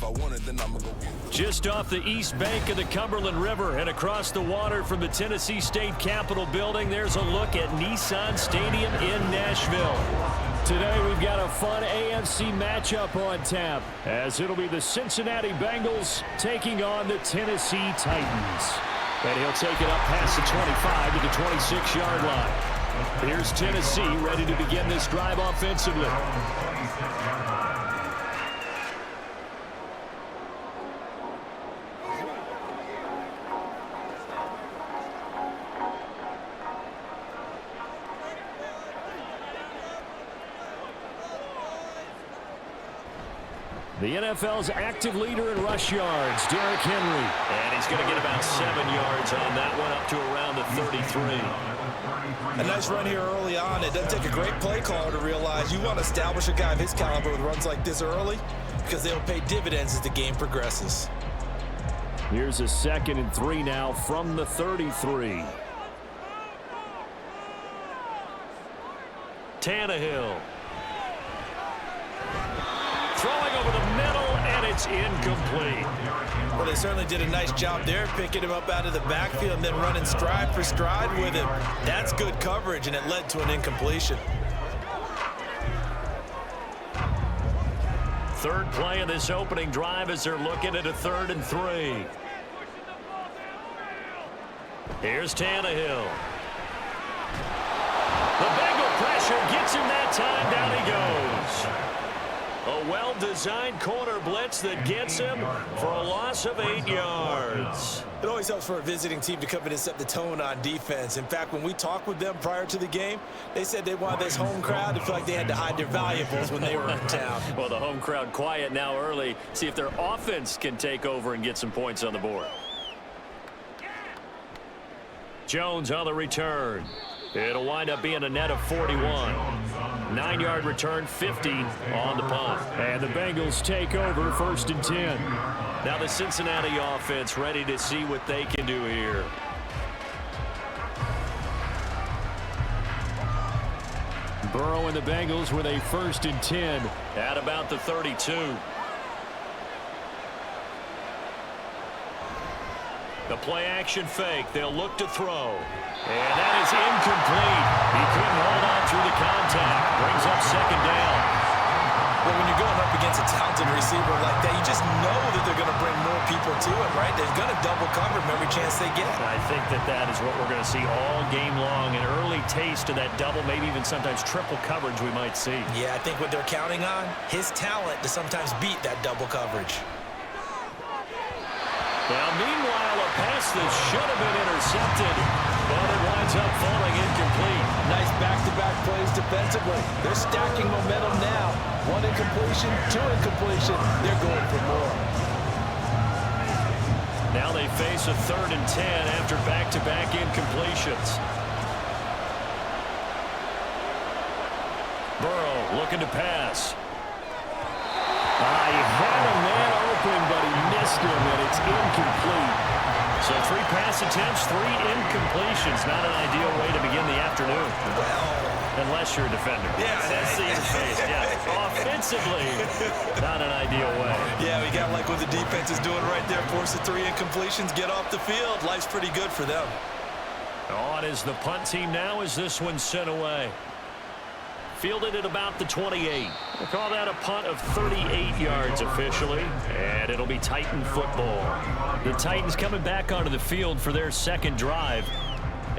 If I want it, then I'm gonna go. Just off the east bank of the Cumberland River and across the water from the Tennessee State Capitol building, there's a look at Nissan Stadium in Nashville. Today we've got a fun AFC matchup on tap, as it'll be the Cincinnati Bengals taking on the Tennessee Titans. And he'll take it up past the 25 to the 26-yard line. Here's Tennessee ready to begin this drive offensively. The NFL's active leader in rush yards, Derrick Henry. And he's going to get about 7 yards on that one, up to around the 33. A nice run here early on. It doesn't take a great play caller to realize you want to establish a guy of his caliber with runs like this early, because they'll pay dividends as the game progresses. Here's a 2nd and 3 now from the 33. Tannehill. Throwing over the middle, and it's incomplete. Well, they certainly did a nice job there, picking him up out of the backfield and then running stride for stride with him. That's good coverage, and it led to an incompletion. Third play of this opening drive as they're looking at a 3rd and 3. Here's Tannehill. The Bengal pressure gets him that time. Down he goes. A well-designed corner blitz that gets him for a loss of 8 yards. It always helps for a visiting team to come in and set the tone on defense. In fact, when we talked with them prior to the game, they said they wanted this home crowd to feel like they had to hide their valuables when they were in town. Well, the home crowd quiet now early. See if their offense can take over and get some points on the board. Jones on the return. It'll wind up being a net of 41. 9-yard return, 50 on the punt. And the Bengals take over 1st and 10. Now the Cincinnati offense ready to see what they can do here. Burrow and the Bengals with a 1st and 10 at about the 32. The play action fake. They'll look to throw. And that is incomplete. He couldn't hold on through the contact. Brings up 2nd down. Well, when you're going up against a talented receiver like that, you just know that they're going to bring more people to him, right? They're going to double cover him every chance they get. I think that is what we're going to see all game long. An early taste of that double, maybe even sometimes triple coverage we might see. Yeah, I think what they're counting on, his talent to sometimes beat that double coverage. Now, meanwhile, a pass that should have been intercepted, but it winds up falling incomplete. Nice back-to-back plays defensively. They're stacking momentum now. 1 incompletion, 2 incompletion. They're going for more. Now they face a 3rd and 10 after back-to-back incompletions. Burrow looking to pass. He had a man open, but he missed him, and it's incomplete. So 3 pass attempts, 3 incompletions. Not an ideal way to begin the afternoon. Well, unless you're a defender. Yeah. That's the interface. Yeah. Offensively, not an ideal way. Yeah, we got like what the defense is doing right there. Force the 3 incompletions, get off the field. Life's pretty good for them. On is the punt team now as this one's sent away. Fielded at about the 28. We'll call that a punt of 38 yards officially, and it'll be Titan football. The Titans coming back onto the field for their 2nd drive.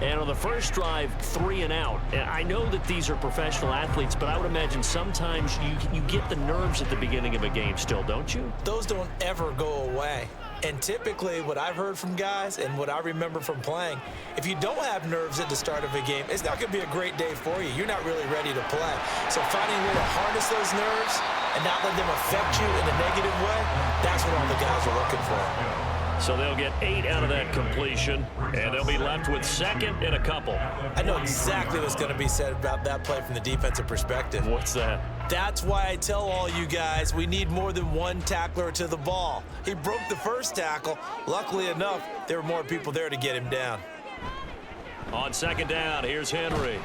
And on the first drive, 3 and out. And I know that these are professional athletes, but I would imagine sometimes you get the nerves at the beginning of a game still, don't you? Those don't ever go away. And typically what I've heard from guys and what I remember from playing, if you don't have nerves at the start of a game, it's not going to be a great day for you. You're not really ready to play. So finding a way to harness those nerves and not let them affect you in a negative way, that's what all the guys are looking for. So they'll get 8 out of that completion, and they'll be left with 2nd and a couple. I know exactly what's going to be said about that play from the defensive perspective. What's that? That's why I tell all you guys we need more than 1 tackler to the ball. He broke the first tackle. Luckily enough, there were more people there to get him down. On 2nd down, here's Henry.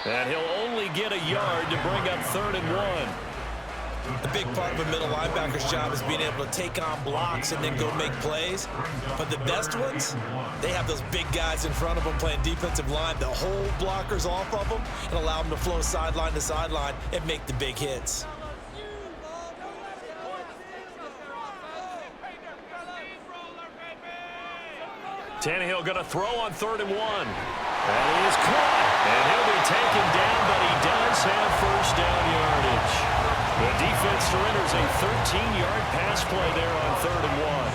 And he'll only get a yard to bring up 3rd and 1. A big part of a middle linebacker's job is being able to take on blocks and then go make plays. But the best ones, they have those big guys in front of them playing defensive line that hold blockers off of them and allow them to flow sideline to sideline and make the big hits. Tannehill going to throw on 3rd and 1. That is caught. And he'll be taken down, but he does have first down yardage. The defense surrenders a 13-yard pass play there on 3rd and 1.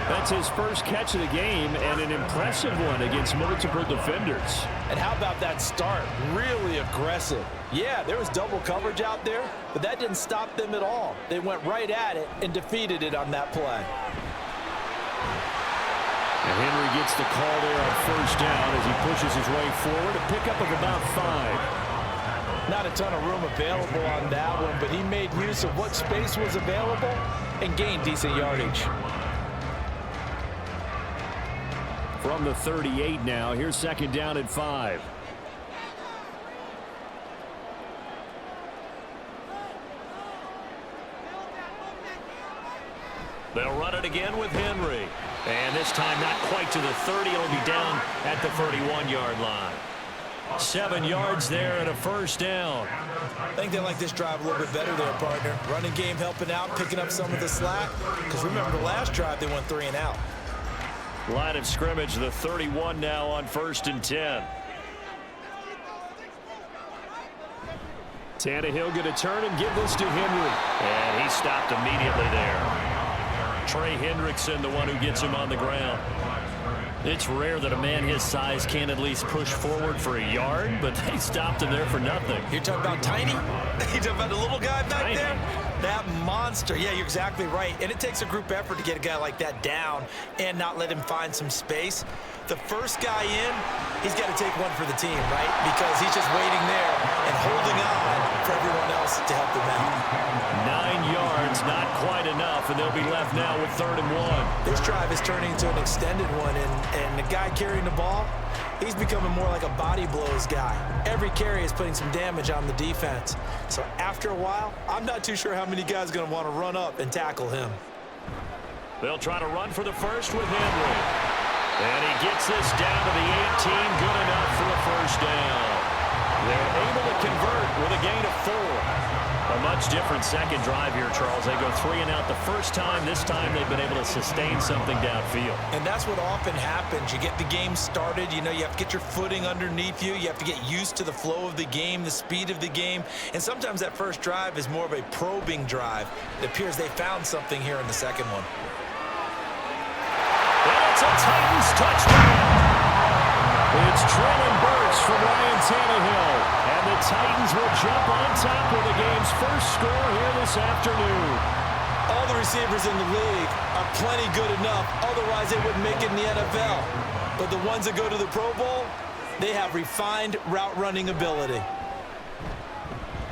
That's his first catch of the game and an impressive one against multiple defenders. And how about that start? Really aggressive. Yeah, there was double coverage out there, but that didn't stop them at all. They went right at it and defeated it on that play. And Henry gets the call there on first down as he pushes his way forward. A pickup of about 5. Not a ton of room available on that one, but he made use of what space was available and gained decent yardage. From the 38 now, here's 2nd down and 5. They'll run it again with Henry. And this time not quite to the 30. It'll be down at the 31-yard line. 7 yards there and a first down. I think they like this drive a little bit better there, partner. Running game helping out, picking up some of the slack. Because remember, the last drive they went 3 and out. Line of scrimmage, the 31 now on 1st and 10. Tannehill going to turn and give this to Henry. And he stopped immediately there. Trey Hendrickson, the one who gets him on the ground. It's rare that a man his size can't at least push forward for a yard, but they stopped him there for nothing. You're talking about tiny? You're talking about the little guy back there? That monster. Yeah, you're exactly right. And it takes a group effort to get a guy like that down and not let him find some space. The first guy in, he's got to take one for the team, right? Because he's just waiting there and holding on for everyone else to help him out. 9 yards, not quite enough, and they'll be left now with 3rd and 1. This drive is turning into an extended one, and the guy carrying the ball, he's becoming more like a body blows guy. Every carry is putting some damage on the defense. So after a while, I'm not too sure how many guys are going to want to run up and tackle him. They'll try to run for the first with Henry. And he gets this down to the 18, good enough for a first down. They're able to convert with a gain of 4. A much different second drive here, Charles. They go 3 and out the first time. This time they've been able to sustain something downfield. And that's what often happens. You get the game started. You know, you have to get your footing underneath you. You have to get used to the flow of the game, the speed of the game. And sometimes that first drive is more of a probing drive. It appears they found something here in the second one. And it's a Titans touchdown. It's Traylon Burks from Ryan Tannehill. And the Titans will jump on top of the game's first score here this afternoon. All the receivers in the league are plenty good enough. Otherwise, they wouldn't make it in the NFL. But the ones that go to the Pro Bowl, they have refined route running ability.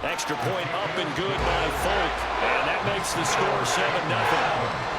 Extra point up and good by Folk. And that makes the score 7-0.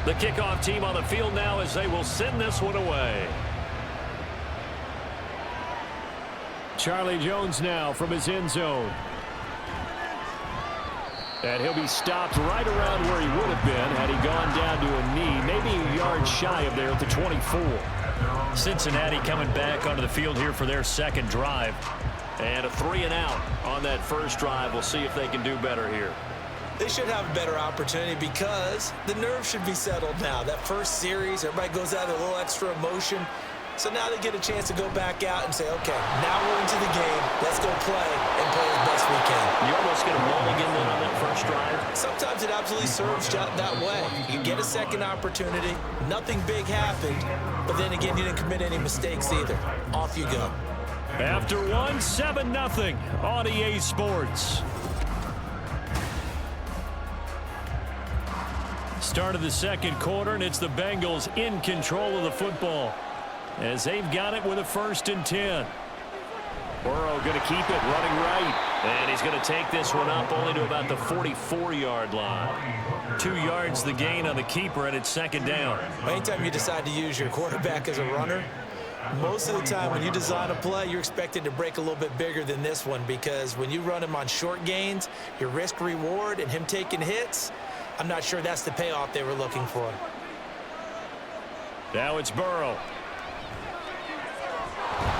The kickoff team on the field now as they will send this one away. Charlie Jones now from his end zone. And he'll be stopped right around where he would have been had he gone down to a knee, maybe a yard shy of there at the 24. Cincinnati coming back onto the field here for their second drive. And a 3 and out on that first drive. We'll see if they can do better here. They should have a better opportunity because the nerves should be settled now. That first series, everybody goes out with a little extra emotion. So now they get a chance to go back out and say, okay, now we're into the game. Let's go play and play as best we can. You almost get a mulligan then on that first drive. Sometimes it absolutely serves that way. You get a second opportunity. Nothing big happened. But then again, you didn't commit any mistakes either. Off you go. After one, 7-0 on EA Sports. Start of the second quarter, and it's the Bengals in control of the football as they've got it with a 1st and 10. Burrow going to keep it running right, and he's going to take this one up only to about the 44-yard line. 2 yards the gain on the keeper, and it's 2nd down. Anytime you decide to use your quarterback as a runner, most of the time when you design a play, you're expected to break a little bit bigger than this one, because when you run him on short gains, your risk-reward and him taking hits, I'm not sure that's the payoff they were looking for. Now it's Burrow.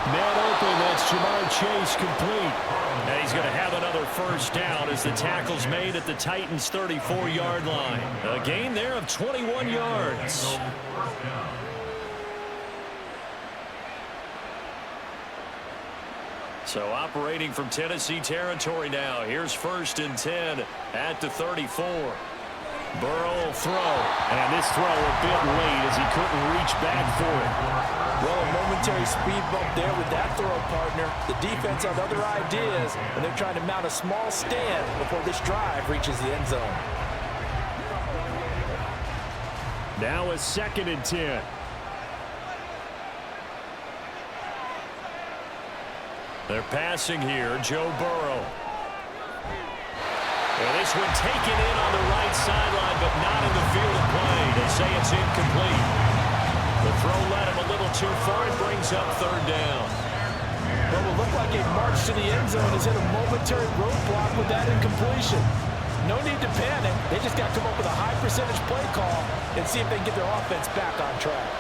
Man open, that's Jamar Chase complete. And he's going to have another 1st down as the tackle's made at the Titans' 34-yard line. A gain there of 21 yards. So operating from Tennessee territory now. Here's 1st and 10 at the 34. Burrow will throw, and this throw a bit late as he couldn't reach back for it. Well, a momentary speed bump there with that throw, partner. The defense had other ideas, and they're trying to mount a small stand before this drive reaches the end zone. Now a 2nd and 10. They're passing here, Joe Burrow. And this one taken in on the right sideline, but not in the field of play. They say it's incomplete. The throw led him a little too far. It brings up 3rd down. Well, it looked like a march to the end zone has hit a momentary roadblock with that incompletion. No need to panic. They just got to come up with a high percentage play call and see if they can get their offense back on track.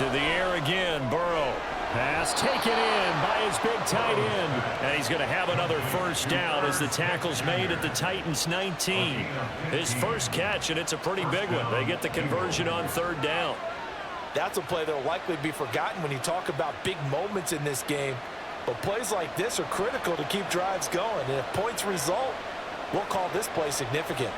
To the air again, Burrow. Pass taken in by his big tight end. And he's going to have another 1st down as the tackle's made at the Titans' 19. His first catch, and it's a pretty big one. They get the conversion on 3rd down. That's a play that will likely be forgotten when you talk about big moments in this game. But plays like this are critical to keep drives going. And if points result, we'll call this play significant.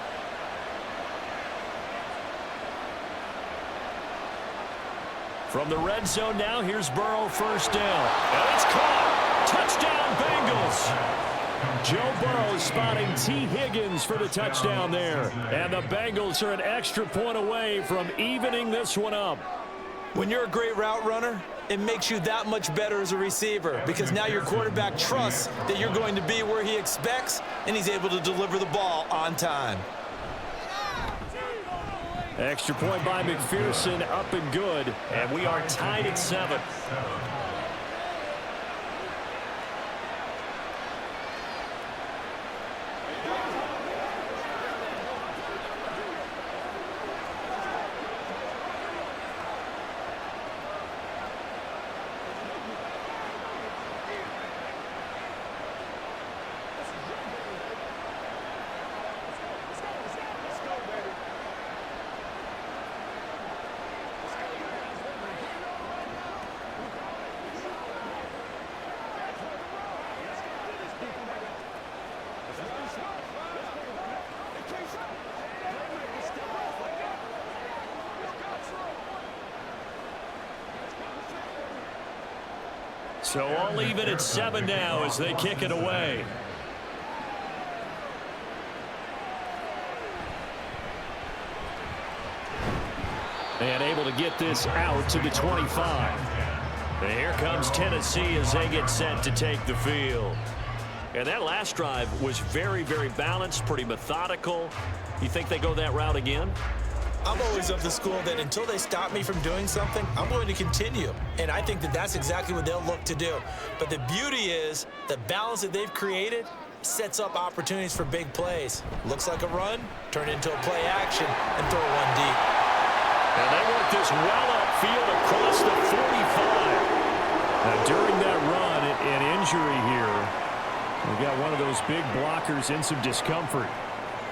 From the red zone now, here's Burrow, 1st down. And it's caught. Touchdown, Bengals. Joe Burrow spotting T. Higgins for the touchdown there. And the Bengals are an extra point away from evening this one up. When you're a great route runner, it makes you that much better as a receiver, because now your quarterback trusts that you're going to be where he expects, and he's able to deliver the ball on time. Extra point by McPherson, up and good. And we are tied at 7. So all even at 7 now as they kick it away. And able to get this out to the 25. And here comes Tennessee as they get set to take the field. And that last drive was very, very balanced, pretty methodical. You think they go that route again? I'm always of the school that until they stop me from doing something, I'm going to continue. And I think that that's exactly what they'll look to do. But the beauty is the balance that they've created sets up opportunities for big plays. Looks like a run, turn it into a play action, and throw one deep. And they work this well upfield across the 45. Now, during that run, an injury here. We've got one of those big blockers in some discomfort.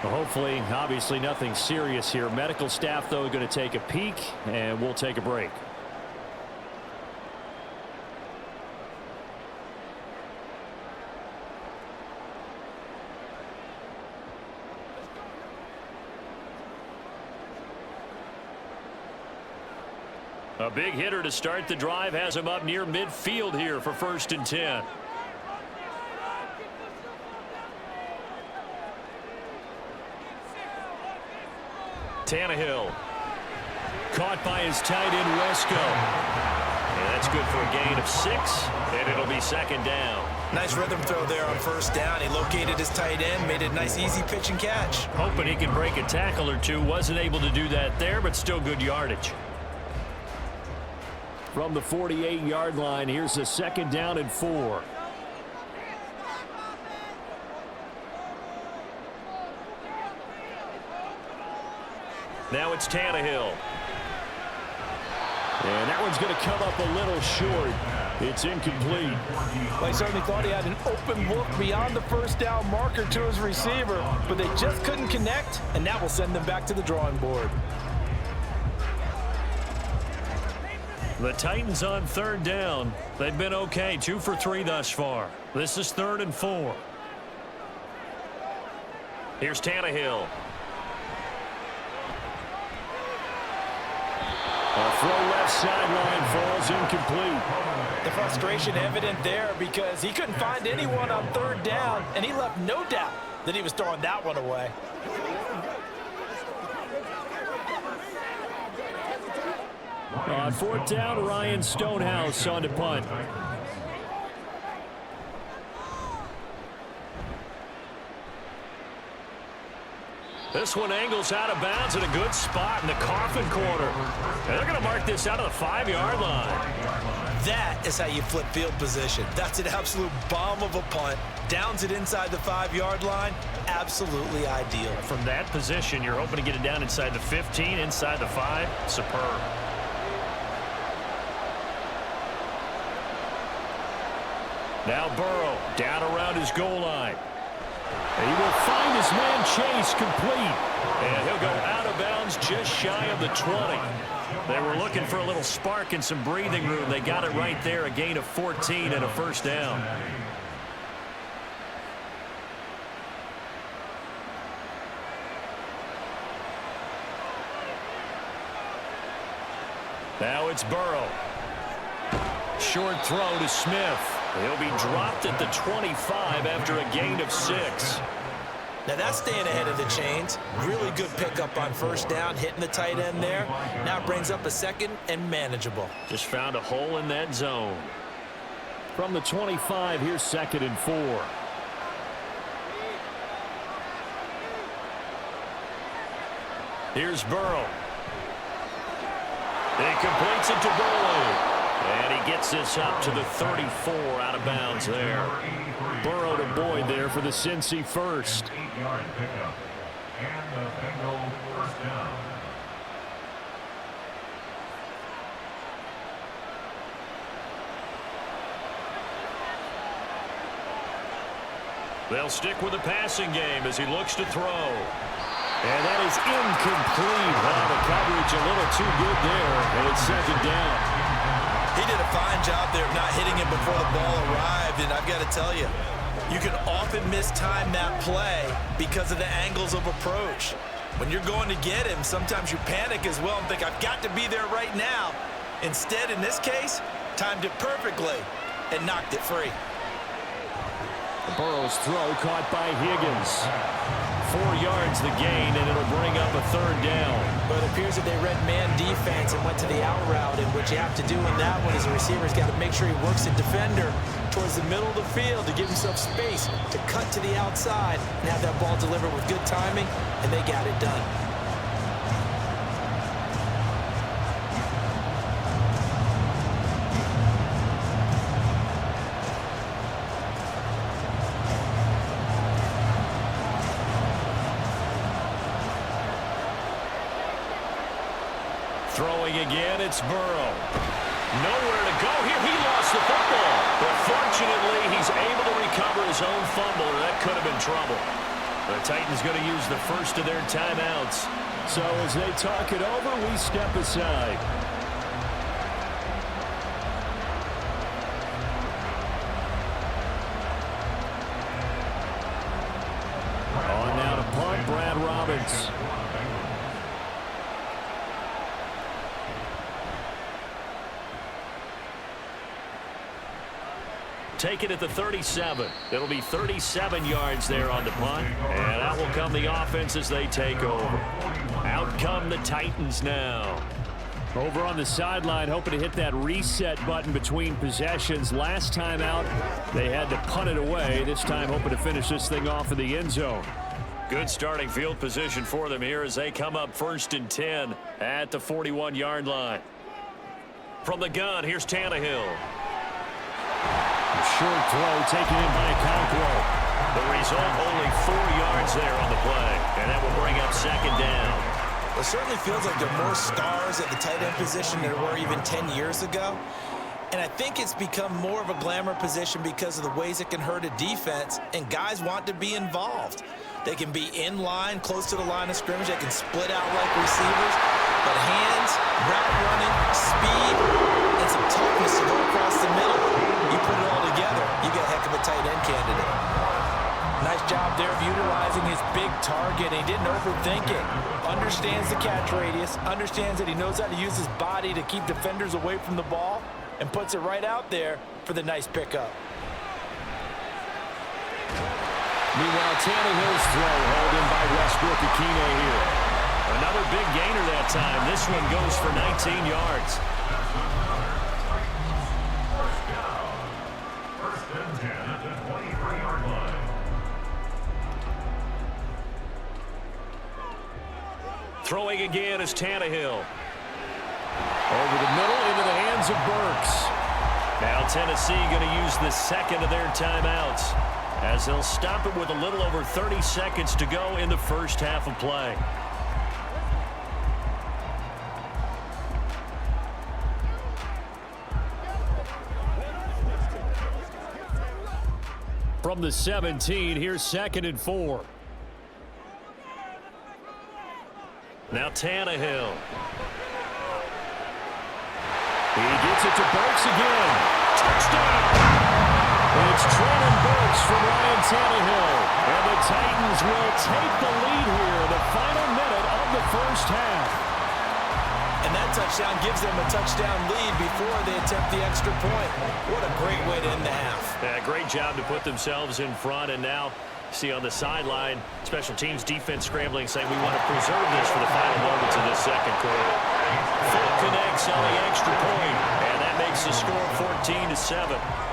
Well, hopefully, obviously, nothing serious here. Medical staff, though, going to take a peek, and we'll take a break. A big hitter to start the drive has him up near midfield here for 1st and 10. Tannehill. Caught by his tight end, Wesco. And that's good for a gain of 6, and it'll be 2nd down. Nice rhythm throw there on 1st down. He located his tight end, made it a nice, easy pitch and catch. Hoping he can break a tackle or two. Wasn't able to do that there, but still good yardage. From the 48-yard line, here's a 2nd down and 4. Now it's Tannehill. And that one's going to come up a little short. It's incomplete. Well, he certainly thought he had an open look beyond the 1st down marker to his receiver, but they just couldn't connect, and that will send them back to the drawing board. The Titans on 3rd down. They've been okay, 2 for 3 thus far. This is 3rd and 4. Here's Tannehill. A throw left sideline falls incomplete. The frustration evident there because he couldn't find anyone on 3rd down, and he left no doubt that he was throwing that one away. On 4th down, Ryan Stonehouse on to punt. This one angles out of bounds in a good spot in the coffin corner. And they're going to mark this out of the 5-yard line. That is how you flip field position. That's an absolute bomb of a punt. Downs it inside the 5-yard line. Absolutely ideal. From that position, you're hoping to get it down inside the 15, inside the 5. Superb. Now Burrow down around his goal line. He will find his man Chase complete. And he'll go out of bounds just shy of the 20. They were looking for a little spark and some breathing room. They got it right there, a gain of 14 and a 1st down. Now it's Burrow. Short throw to Smith. He'll be dropped at the 25 after a gain of 6. Now that's staying ahead of the chains. Really good pickup on 1st down, hitting the tight end there. Now brings up a 2nd and manageable. Just found a hole in that zone. From the 25, here's 2nd and 4. Here's Burrow. He completes it to Burrow. And he gets this up to the 34 out of bounds there. Burrow to Boyd there for the Cincy 1st. 8-yard pickup. And the Bengals 1st down. They'll stick with the passing game as he looks to throw. And that is incomplete. Wow, the coverage a little too good there. And it's 2nd down. He did a fine job there of not hitting him before the ball arrived, and I've got to tell you, you can often mistime that play because of the angles of approach. When you're going to get him, sometimes you panic as well and think, I've got to be there right now. Instead, in this case, timed it perfectly and knocked it free. Burrow's throw caught by Higgins. 4 yards the gain, and it'll bring up a 3rd down. But it appears that they read man defense and went to the out route, and what you have to do in that one is the receiver's got to make sure he works the defender towards the middle of the field to give himself space to cut to the outside and have that ball delivered with good timing, and they got it done. Throwing again, it's Burrow. Nowhere to go here. He lost the football. But fortunately, he's able to recover his own fumble, or that could have been trouble. The Titans going to use the first of their timeouts. So as they talk it over, we step aside. On now to punt, Brad Robbins. take it at the 37. It'll be 37 yards there on the punt, and out will come the offense as they take over. Out come the Titans now. Over on the sideline, hoping to hit that reset button between possessions. Last time out, they had to punt it away. This time, hoping to finish this thing off in the end zone. Good starting field position for them here as they come up 1st and 10 at the 41-yard line. From the gun, here's Tannehill. Short throw taken in by Conquo. The result, only 4 yards there on the play, and that will bring up 2nd down. It certainly feels like there are more stars at the tight end position than there were even 10 years ago. And I think it's become more of a glamour position because of the ways it can hurt a defense, and guys want to be involved. They can be in line, close to the line of scrimmage. They can split out like receivers. But hands, route running, speed, and some toughness to go across the middle. You put it all together, you get a heck of a tight end candidate. Nice job there of utilizing his big target. He didn't overthink it. Understands the catch radius, understands that he knows how to use his body to keep defenders away from the ball, and puts it right out there for the nice pickup. Meanwhile, Tannehill's throw held in by Westbrook-Ikhine here. Another big gainer that time. This one goes for 19 yards. First and 10 at the 23-yard line. Throwing again is Tannehill. Over the middle into the hands of Burks. Now Tennessee going to use the second of their timeouts as they'll stop it with a little over 30 seconds to go in the first half of play. From the 17, here's 2nd and 4. Now Tannehill. He gets it to Burks again. Touchdown! It's Traylon Burks from Ryan Tannehill. And the Titans will take the lead here in the final minute of the first half. And that touchdown gives them a touchdown lead before they attempt the extra point. What a great way to end the half. Yeah, great job to put themselves in front, and now see on the sideline, special teams defense scrambling, saying we want to preserve this for the final moments of this second quarter. Full connects on the extra point, and that makes the score 14-7.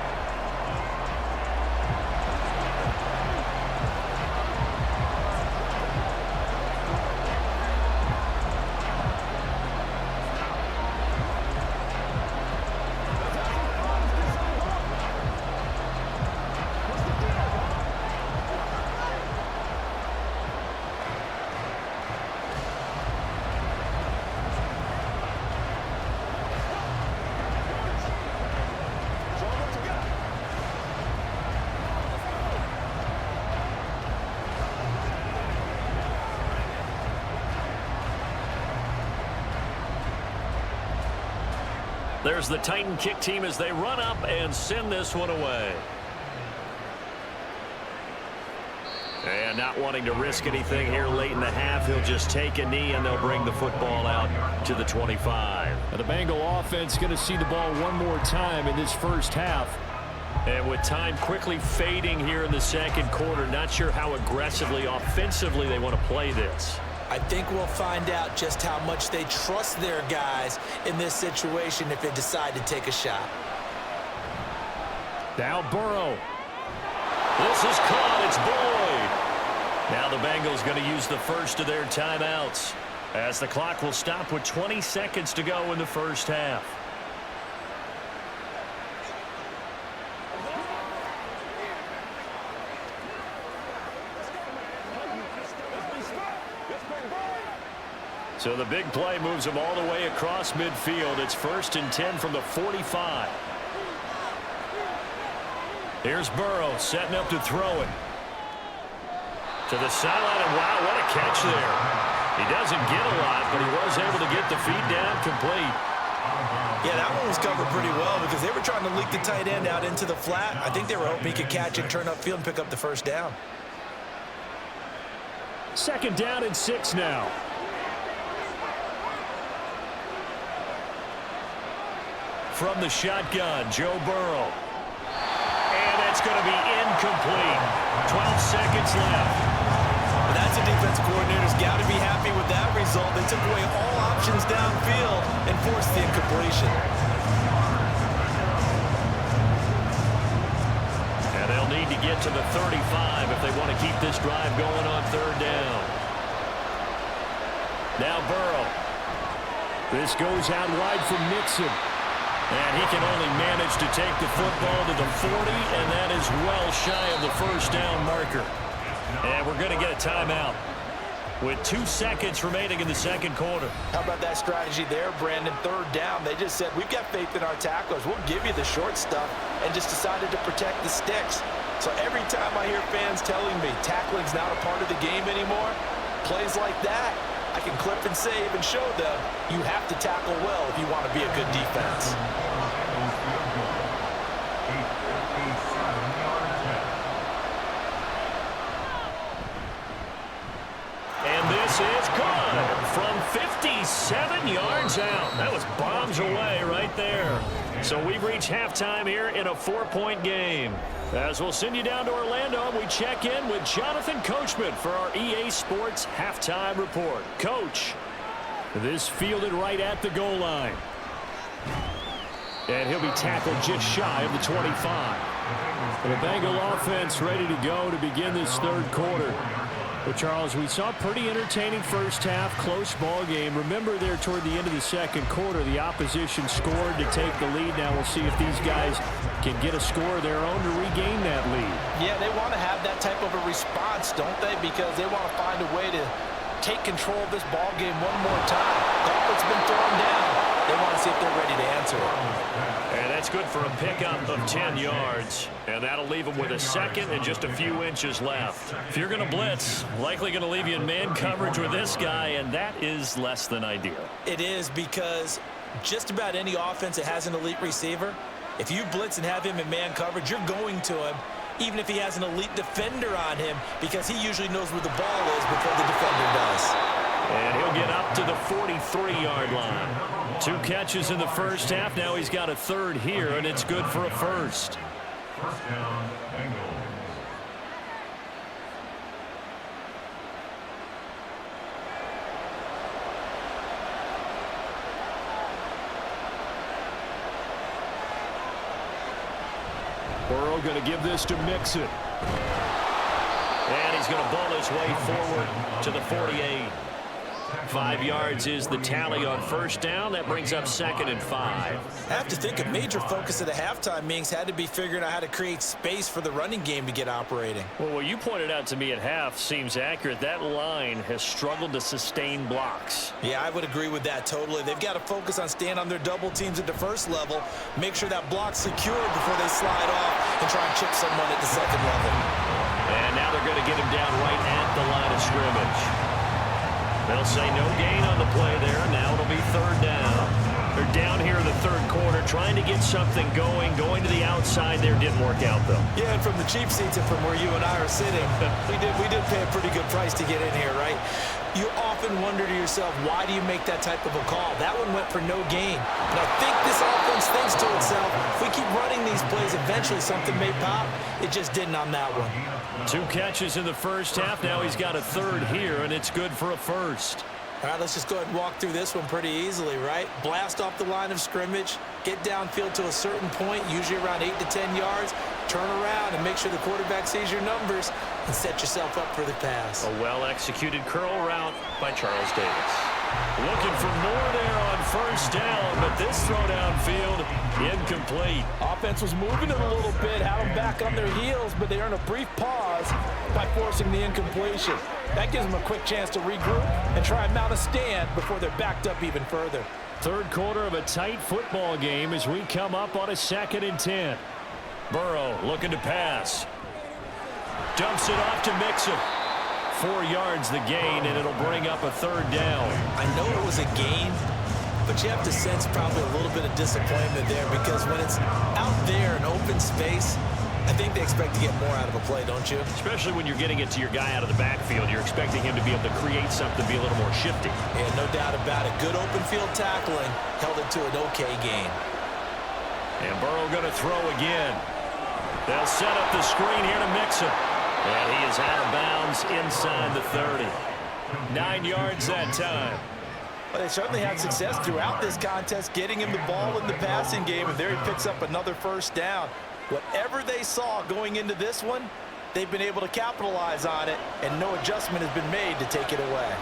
There's the Titan kick team as they run up and send this one away. And not wanting to risk anything here late in the half, he'll just take a knee and they'll bring the football out to the 25. And the Bengal offense going to see the ball one more time in this first half. And with time quickly fading here in the second quarter, not sure how aggressively, offensively they want to play this. I think we'll find out just how much they trust their guys in this situation if they decide to take a shot. Now Burrow. This is caught. It's Boyd. Now the Bengals going to use the first of their timeouts as the clock will stop with 20 seconds to go in the first half. So the big play moves them all the way across midfield. It's 1st and 10 from the 45. Here's Burrow setting up to throw it. To the sideline, and wow, what a catch there. He doesn't get a lot, but he was able to get the feed down complete. Yeah, that one was covered pretty well because they were trying to leak the tight end out into the flat. I think they were hoping he could catch and turn upfield and pick up the first down. 2nd down and 6 now. From the shotgun, Joe Burrow. That's going to be incomplete. 12 seconds left. Well, that's a defense coordinator's got to be happy with that result. They took away all options downfield and forced the incompletion. And they'll need to get to the 35 if they want to keep this drive going on third down. Now Burrow. This goes out wide for Mixon. And he can only manage to take the football to the 40, and that is well shy of the first down marker. And we're going to get a timeout with 2 seconds remaining in the second quarter. How about that strategy there, Brandon? Third down, they just said, we've got faith in our tacklers. We'll give you the short stuff, and just decided to protect the sticks. So every time I hear fans telling me tackling's not a part of the game anymore, plays like that, I can clip and save and show them you have to tackle well if you want to be a good defense. And this is good from 57 yards out. That was bombs away right there. So we've reached halftime here in a 4-point game. As we'll send you down to Orlando, we check in with Jonathan Coachman for our EA Sports Halftime Report. Coach, this fielded right at the goal line. And he'll be tackled just shy of the 25. And the Bengal offense ready to go to begin this third quarter. Well, Charles, we saw a pretty entertaining first half, close ball game. Remember there toward the end of the second quarter, the opposition scored to take the lead. Now we'll see if these guys can get a score of their own to regain that lead. Yeah, they want to have that type of a response, don't they? Because they want to find a way to take control of this ball game one more time. Gauntlet's been thrown down. They want to see if they're ready to answer it. And that's good for a pickup of 10 yards. And that'll leave them with a second and just a few inches left. If you're going to blitz, likely going to leave you in man coverage with this guy, and that is less than ideal. It is, because just about any offense that has an elite receiver, if you blitz and have him in man coverage, you're going to him, even if he has an elite defender on him, because he usually knows where the ball is before the defender does. And he'll get up to the 43-yard line. 2 catches in the first half. Now he's got a third here, and it's good for a first. First down, Bengals. Burrow going to give this to Mixon. And he's going to ball his way forward to the 48. 5 yards is the tally on first down. That brings up 2nd and 5. I have to think a major focus of the halftime meetings had to be figuring out how to create space for the running game to get operating. Well, what you pointed out to me at half seems accurate. That line has struggled to sustain blocks. Yeah, I would agree with that totally. They've got to focus on staying on their double teams at the first level, make sure that block's secured before they slide off and try and chip someone at the second level. And now they're going to get him down right at the line of scrimmage. They'll say no gain on the play there. Now it'll be third down. They're down here in the third quarter trying to get something going to the outside there. Didn't work out, though. Yeah, and from the cheap seats and from where you and I are sitting, we did pay a pretty good price to get in here, right? You often wonder to yourself, why do you make that type of a call? That one went for no gain. But I think this offense thinks to itself, if we keep running these plays, eventually something may pop. It just didn't on that one. 2 catches in the first half. Now he's got a third here, and it's good for a first. All right, let's just go ahead and walk through this one pretty easily, right? Blast off the line of scrimmage, get downfield to a certain point, usually around 8 to 10 yards, turn around and make sure the quarterback sees your numbers and set yourself up for the pass. A well-executed curl route by Charles Davis. Looking for more there on first down, but this throw downfield incomplete. Offense was moving it a little bit, had them back on their heels, but they earned a brief pause by forcing the incompletion. That gives them a quick chance to regroup and try and mount a stand before they're backed up even further. Third quarter of a tight football game as we come up on a 2nd and 10. Burrow looking to pass. Dumps it off to Mixon. 4 yards the gain, and it'll bring up a third down. I know it was a gain, but you have to sense probably a little bit of disappointment there, because when it's out there in open space, I think they expect to get more out of a play, don't you? Especially when you're getting it to your guy out of the backfield. You're expecting him to be able to create something, be a little more shifty. Yeah, no doubt about it. Good open field tackling held it to an okay gain. And Burrow going to throw again. They'll set up the screen here to Mixon. And he is out of bounds inside the 30. 9 yards that time. Well, they certainly had success throughout this contest getting him the ball in the passing game, and there he picks up another first down. Whatever they saw going into this one, they've been able to capitalize on it, and no adjustment has been made to take it away.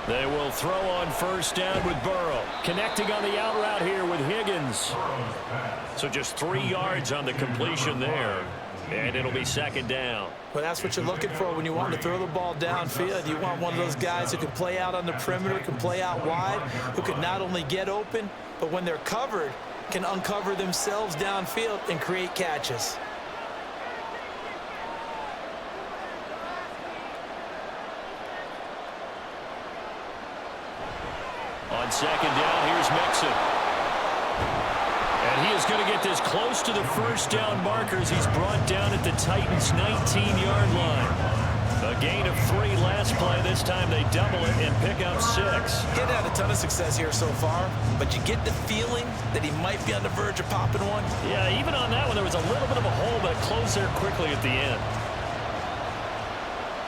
They will throw on first down with Burrow. Connecting on the out route here with Higgins. So just 3 yards on the completion there. And it'll be second down. Well, that's what you're looking for when you want to throw the ball downfield. You want one of those guys who can play out on the perimeter, can play out wide, who can not only get open, but when they're covered, can uncover themselves downfield and create catches. On second down, here's Mixon. And he is going to get this close to the first down markers. He's brought down at the Titans' 19-yard line. A gain of 3 last play. This time they double it and pick up 6. He hadn't had a ton of success here so far, but you get the feeling that he might be on the verge of popping one. Yeah, even on that one, there was a little bit of a hole, but it closed there quickly at the end.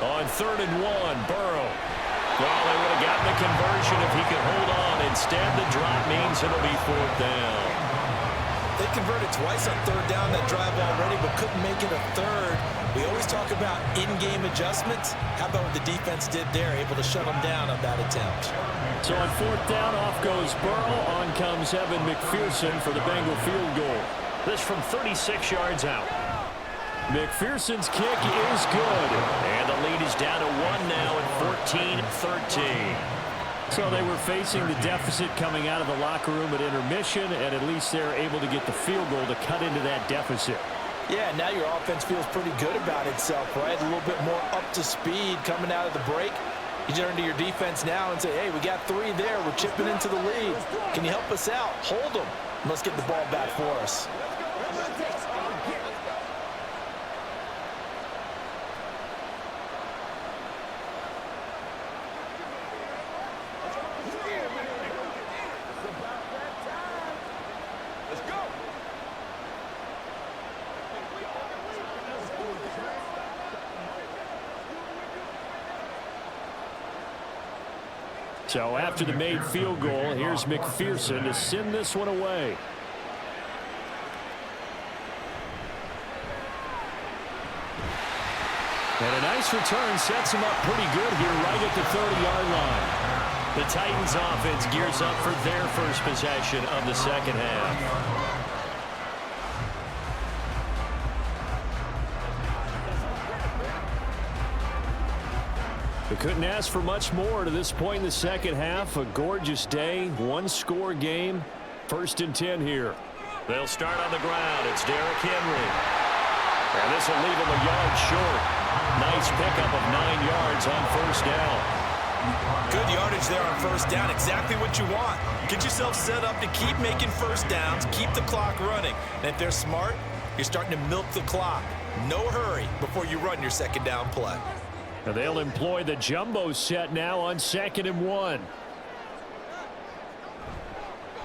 On 3rd and 1, Burrow. Well, they would have gotten the conversion if he could hold on. Instead, the drop means it'll be 4th down. They converted twice on 3rd down that drive already, but couldn't make it a 3rd. We always talk about in-game adjustments. How about what the defense did there, able to shut them down on that attempt? So on 4th down, off goes Burrow. On comes Evan McPherson for the Bengal field goal. This from 36 yards out. McPherson's kick is good. And the lead is down to 1 now at 14-13. So they were facing the deficit coming out of the locker room at intermission, and at least they're able to get the field goal to cut into that deficit. Yeah, now your offense feels pretty good about itself, right? A little bit more up to speed coming out of the break. You turn to your defense now and say, hey, we got 3 there. We're chipping into the lead. Can you help us out? Hold them. Let's get the ball back for us. So after the made field goal, here's McPherson to send this one away. And a nice return sets him up pretty good here right at the 30-yard line. The Titans offense gears up for their first possession of the second half. We couldn't ask for much more to this point in the second half. A gorgeous day, 1-score game. 1st and 10 here. They'll start on the ground. It's Derrick Henry. And this will leave him a yard short. Nice pickup of 9 yards on 1st down. Good yardage there on 1st down. Exactly what you want. Get yourself set up to keep making 1st downs, keep the clock running. And if they're smart, you're starting to milk the clock. No hurry before you run your 2nd down play. And they'll employ the jumbo set now on 2nd and 1.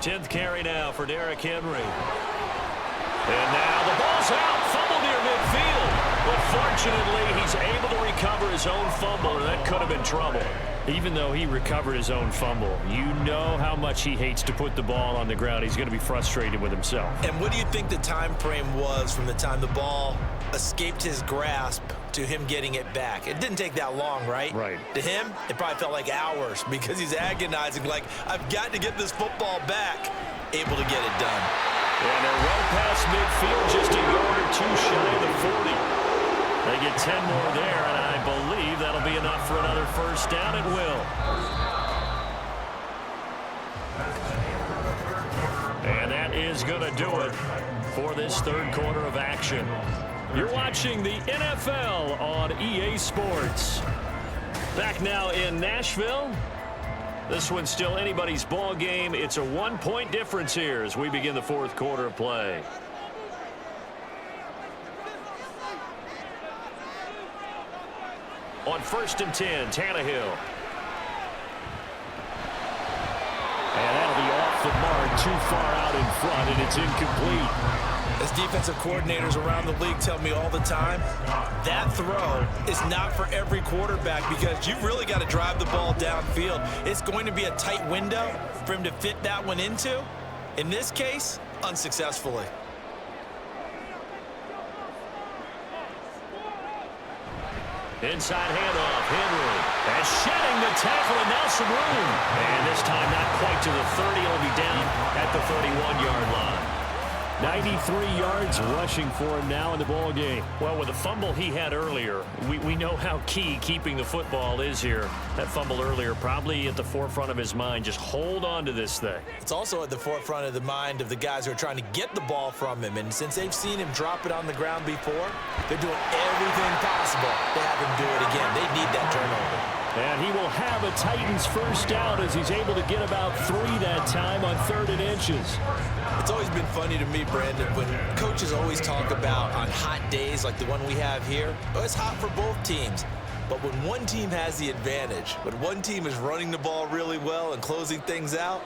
10th carry now for Derrick Henry. And now the ball's out. Fumble near midfield. But fortunately, he's able to recover his own fumble, and that could have been trouble. Even though he recovered his own fumble, you know how much he hates to put the ball on the ground. He's going to be frustrated with himself. And what do you think the time frame was from the time the ball escaped his grasp to him getting it back? It didn't take that long, right? Right. To him, it probably felt like hours because he's agonizing, like, I've got to get this football back. Able to get it done. And they're well past midfield, just a yard or 2 shy of the 40. They get 10 more there, and I believe that'll be enough for another 1st down. It will. And that is going to do it for this 3rd quarter of action. You're watching the NFL on EA Sports. Back now in Nashville. This one's still anybody's ball game. It's a 1-point difference here as we begin the 4th quarter of play. On 1st and 10, Tannehill. And that'll be off the mark. too far out in front, and it's incomplete. As defensive coordinators around the league tell me all the time, that throw is not for every quarterback because you've really got to drive the ball downfield. It's going to be a tight window for him to fit that one into. In this case, unsuccessfully. Inside handoff, Henry. And shedding the tackle, and now some room. And this time not quite to the 30. It'll be down at the 31-yard line. 93 yards rushing for him now in the ball game. Well, with the fumble he had earlier, we know how key keeping the football is here. That fumble earlier probably at the forefront of his mind. Just hold on to this thing. It's also at the forefront of the mind of the guys who are trying to get the ball from him. And since they've seen him drop it on the ground before, they're doing everything possible to have him do it again. They need that turnover. And he will have a Titans first down as he's able to get about 3 that time on 3rd and inches. It's always been funny to me, Brandon, when coaches always talk about on hot days like the one we have here, it's hot for both teams. But when one team has the advantage, when one team is running the ball really well and closing things out,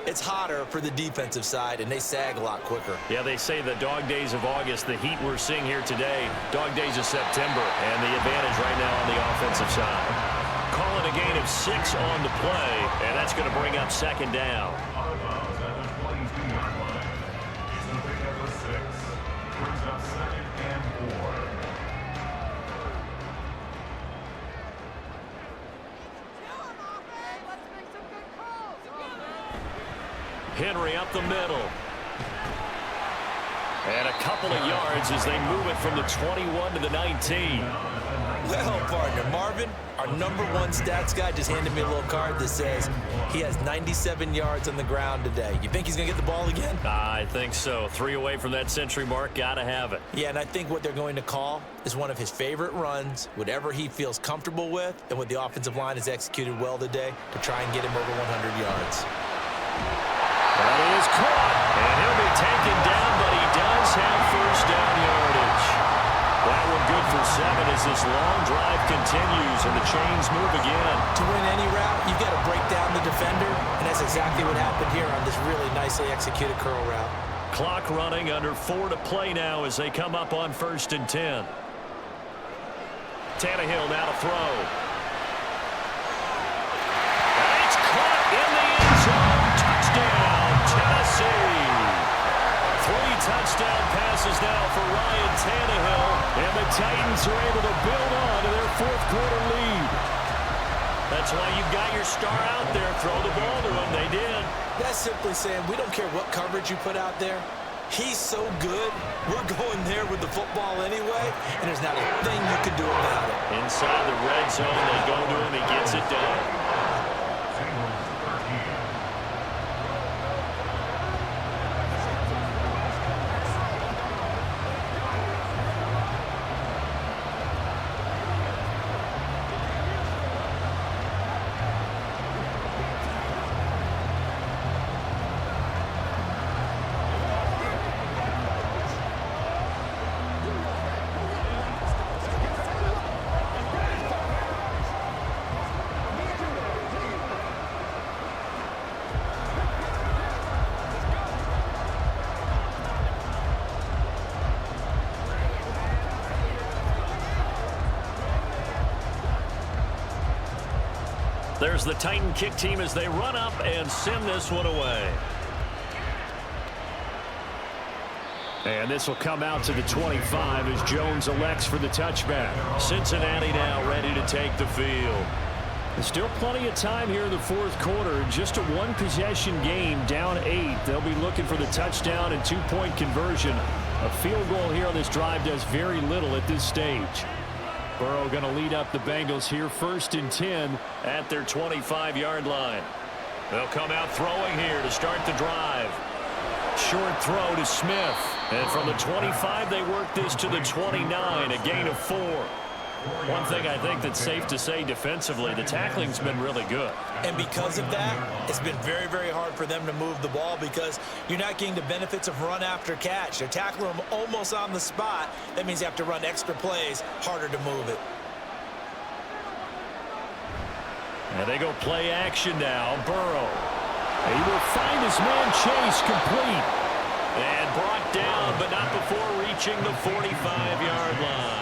it's hotter for the defensive side, and they sag a lot quicker. Yeah, they say the dog days of August, the heat we're seeing here today, dog days of September, and the advantage right now on the offensive side. Calling a gain of 6 on the play, and that's going to bring up 2nd down. Henry up the middle. And a couple of yards as they move it from the 21 to the 19. Well, partner, Marvin, our #1 stats guy just handed me a little card that says he has 97 yards on the ground today. You think he's going to get the ball again? I think so. 3 away from that century mark. Got to have it. Yeah, and I think what they're going to call is one of his favorite runs, whatever he feels comfortable with, and what the offensive line has executed well today to try and get him over 100 yards. That is caught, and he'll be taken down, but he does have first down yardage. That one good for 7 as this long drive continues and the chains move again. To win any route, you've got to break down the defender, and that's exactly what happened here on this really nicely executed curl route. Clock running, under 4 to play now as they come up on 1st and 10. Tannehill now to throw. And it's caught in the end zone. Touchdown, Tennessee. 3 touchdown passes now for Ryan Tannehill. And the Titans are able to build on to their 4th quarter lead. That's why you've got your star out there. Throw the ball to him. They did. That's simply saying we don't care what coverage you put out there. He's so good, we're going there with the football anyway, and there's not a thing you can do about it. Inside the red zone, they go to him. He gets it done. There's the Titan kick team as they run up and send this one away. And this will come out to the 25 as Jones elects for the touchback. Cincinnati now ready to take the field. There's still plenty of time here in the 4th quarter. Just a 1-possession game, down 8. They'll be looking for the touchdown and 2-point conversion. A field goal here on this drive does very little at this stage. Burrow going to lead up the Bengals here, 1st and 10 at their 25-yard line. They'll come out throwing here to start the drive. Short throw to Smith. And from the 25, they work this to the 29, a gain of 4. One thing I think that's safe to say defensively, the tackling's been really good. And because of that, it's been very, very hard for them to move the ball because you're not getting the benefits of run after catch. They're tackling them almost on the spot. That means you have to run extra plays, harder to move it. And they go play action now. Burrow. He will find his man Chase complete. And brought down, but not before reaching the 45-yard line.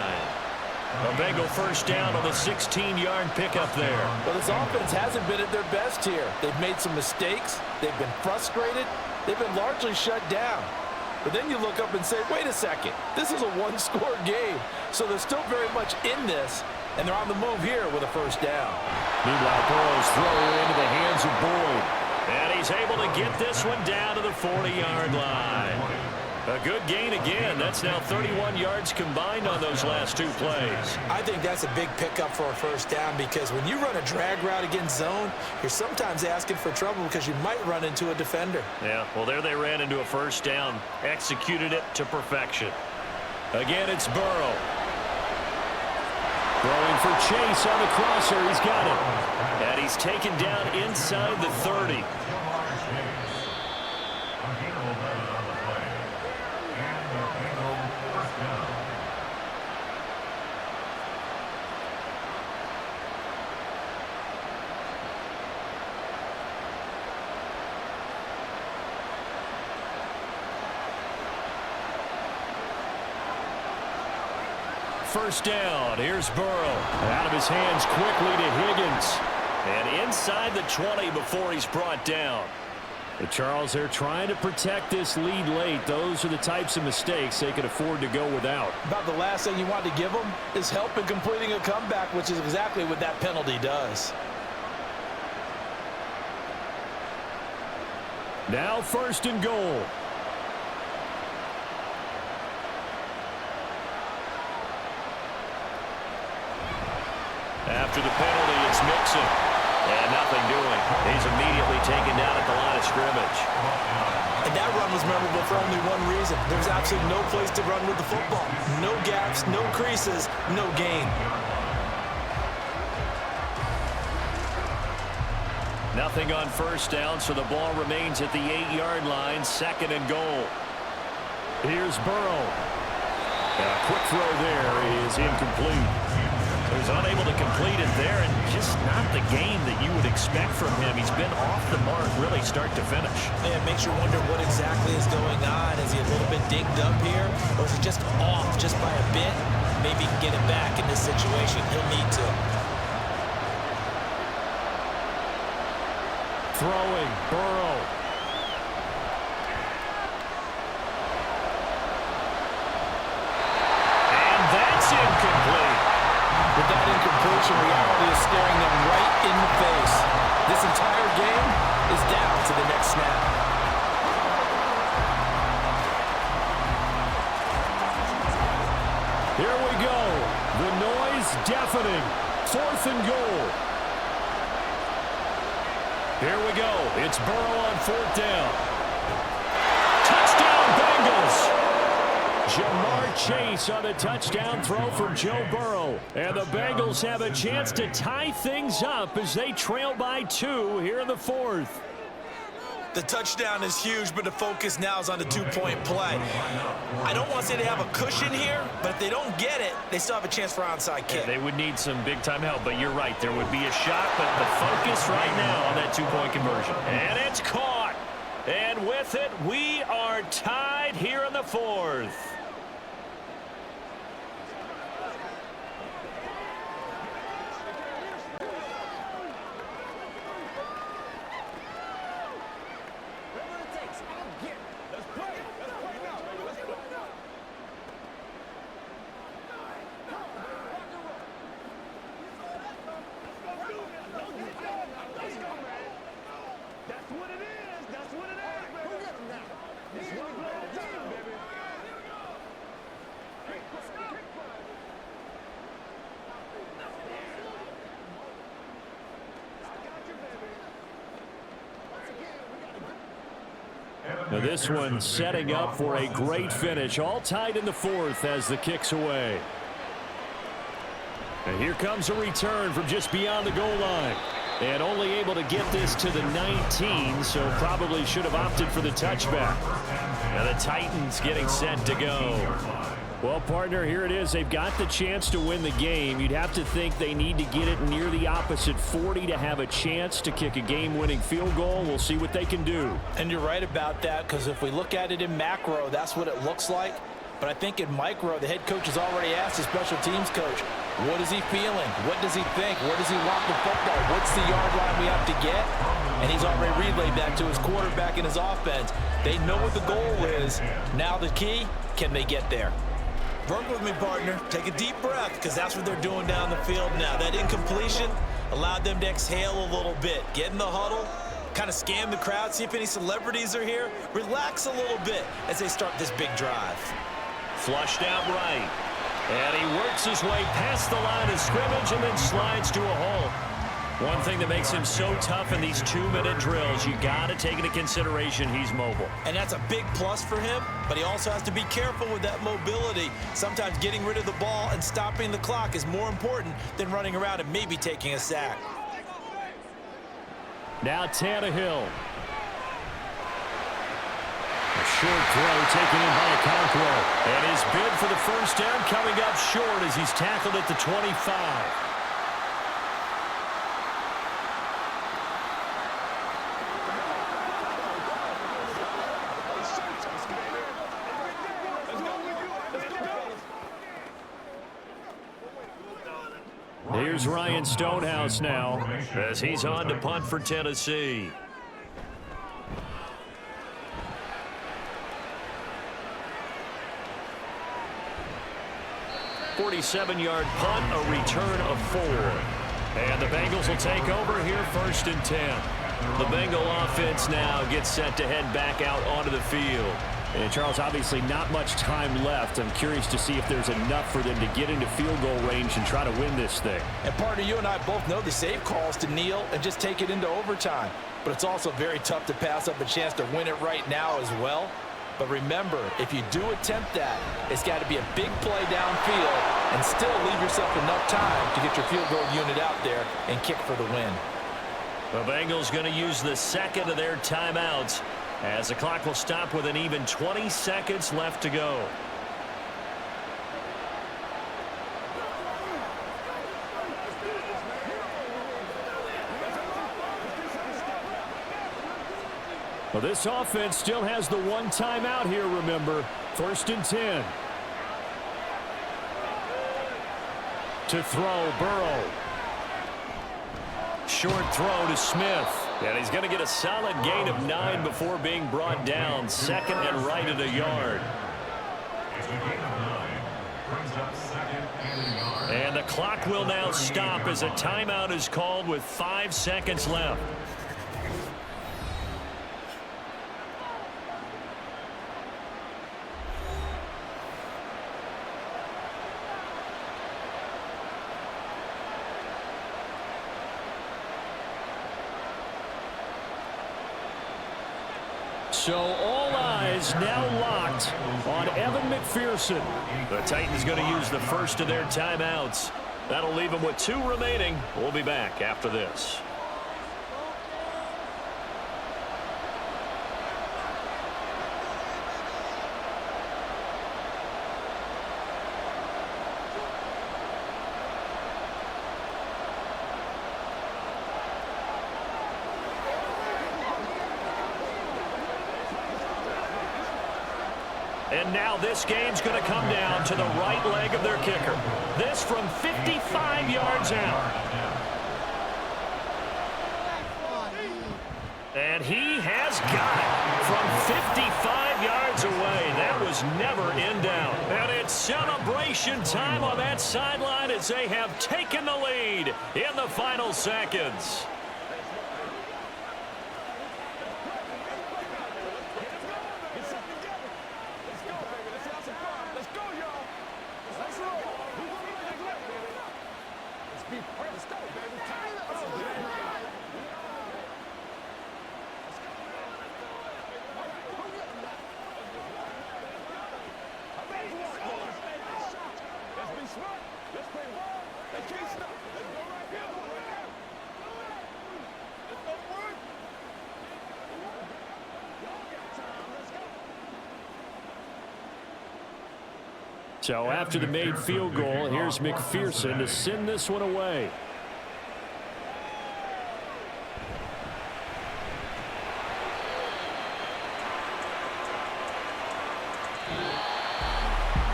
A Bengal first down on the 16-yard pickup there. Well, this offense hasn't been at their best here. They've made some mistakes. They've been frustrated. They've been largely shut down. But then you look up and say, wait a second, this is a one-score game. So they're still very much in this, and they're on the move here with a first down. Meanwhile, Burrow's throw into the hands of Boyd. And he's able to get this one down to the 40-yard line. A good gain again. That's now 31 yards combined on those last two plays. I think that's a big pickup for a first down because when you run a drag route against zone, you're sometimes asking for trouble because you might run into a defender. Yeah, well, there they ran into a first down. Executed it to perfection. Again, it's Burrow. Throwing for Chase on the crosser. He's got it. And he's taken down inside the 30. First down. Here's Burrow. Out of his hands quickly to Higgins. And inside the 20 before he's brought down. But Charles, they're trying to protect this lead late. Those are the types of mistakes they could afford to go without. About the last thing you want to give them is help in completing a comeback, which is exactly what that penalty does. Now first and goal. After the penalty, it's Mixon. And nothing doing. He's immediately taken down at the line of scrimmage. And that run was memorable for only one reason. There's absolutely no place to run with the football. No gaps, no creases, no gain. Nothing on first down, so the ball remains at the 8-yard line. Second and goal. Here's Burrow. A quick throw there is incomplete. So he's unable to complete it there, and just not the game that you would expect from him. He's been off the mark really start to finish. Yeah, it makes you wonder what exactly is going on. Is he a little bit dinged up here, or is he just off just by a bit? Maybe he can get it back in this situation. He'll need to. Throwing, Burrow. And that's incomplete. With that incompletion, reality is staring them right in the face. This entire game is down to the next snap. Here we go. The noise deafening. Fourth and goal. Here we go. It's Burrow on fourth down. Touchdown, Bengals! Jamar Chase on the touchdown throw from Joe Burrow. And the Bengals have a chance to tie things up as they trail by 2 here in the fourth. The touchdown is huge, but the focus now is on the two-point play. I don't want to say they have a cushion here, but if they don't get it, they still have a chance for onside kick. They would need some big-time help, but you're right. There would be a shot, but the focus right now on that two-point conversion. And it's caught. And with it, we are tied here in the fourth. Now this one setting up for a great finish. All tied in the fourth as the kick's away. And here comes a return from just beyond the goal line. And only able to get this to the 19, so probably should have opted for the touchback. Now the Titans getting set to go. Well, partner, here it is. They've got the chance to win the game. You'd have to think they need to get it near the opposite 40 to have a chance to kick a game-winning field goal. We'll see what they can do. And you're right about that, because if we look at it in macro, that's what it looks like. But I think in micro, the head coach has already asked the special teams coach, what is he feeling? What does he think? Where does he want the football? What's the yard line we have to get? And he's already relayed that to his quarterback and his offense. They know what the goal is. Now the key, can they get there? Work with me, partner. Take a deep breath, because that's what they're doing down the field now. That incompletion allowed them to exhale a little bit. Get in the huddle, kind of scan the crowd, see if any celebrities are here. Relax a little bit as they start this big drive. Flushed out right. And he works his way past the line of scrimmage and then slides to a hole. One thing that makes him so tough in these 2-minute drills, you got to take into consideration he's mobile. And that's a big plus for him, but he also has to be careful with that mobility. Sometimes getting rid of the ball and stopping the clock is more important than running around and maybe taking a sack. Now Tannehill. A short throw taken in by Okonkwo. And his bid for the first down coming up short as he's tackled at the 25. Here's Ryan Stonehouse now as he's on to punt for Tennessee. 47-yard punt, a return of 4. And the Bengals will take over here 1st and 10. The Bengal offense now gets set to head back out onto the field. And Charles, obviously not much time left. I'm curious to see if there's enough for them to get into field goal range and try to win this thing. And partner, you and I both know the save calls to kneel and just take it into overtime. But it's also very tough to pass up a chance to win it right now as well. But remember, if you do attempt that, it's got to be a big play downfield and still leave yourself enough time to get your field goal unit out there and kick for the win. The Bengals going to use the second of their timeouts as the clock will stop with an even 20 seconds left to go. Well, this offense still has the one timeout here, remember. 1st and 10. To throw, Burrow. Short throw to Smith. And he's going to get a solid gain of 9 before being brought down. 2nd and right at a yard. And the clock will now stop as a timeout is called with 5 seconds left. So all eyes now locked on Evan McPherson. The Titans going to use the first of their timeouts. That'll leave them with 2 remaining. We'll be back after this. And now this game's going to come down to the right leg of their kicker. This from 55 yards out. And he has got it from 55 yards away. That was never in doubt. And it's celebration time on that sideline as they have taken the lead in the final seconds. So after the made field goal, here's McPherson to send this one away.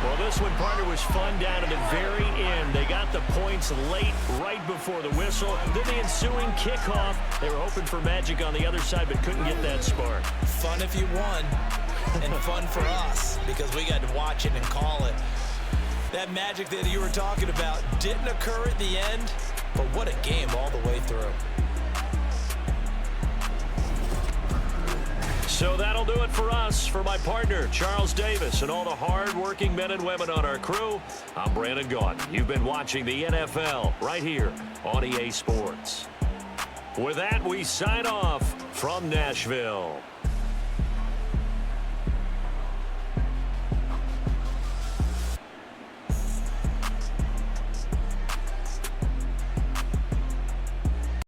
Well, this one, partner, was fun down to the very end. They got the points late, right before the whistle. Then the ensuing kickoff. They were hoping for magic on the other side, but couldn't get that spark. Fun if you won, and fun for us because we got to watch it and call it. That magic that you were talking about didn't occur at the end, but what a game all the way through. So that'll do it for us. For my partner, Charles Davis, and all the hard-working men and women on our crew, I'm Brandon Gaudin. You've been watching the NFL right here on EA Sports. With that, we sign off from Nashville.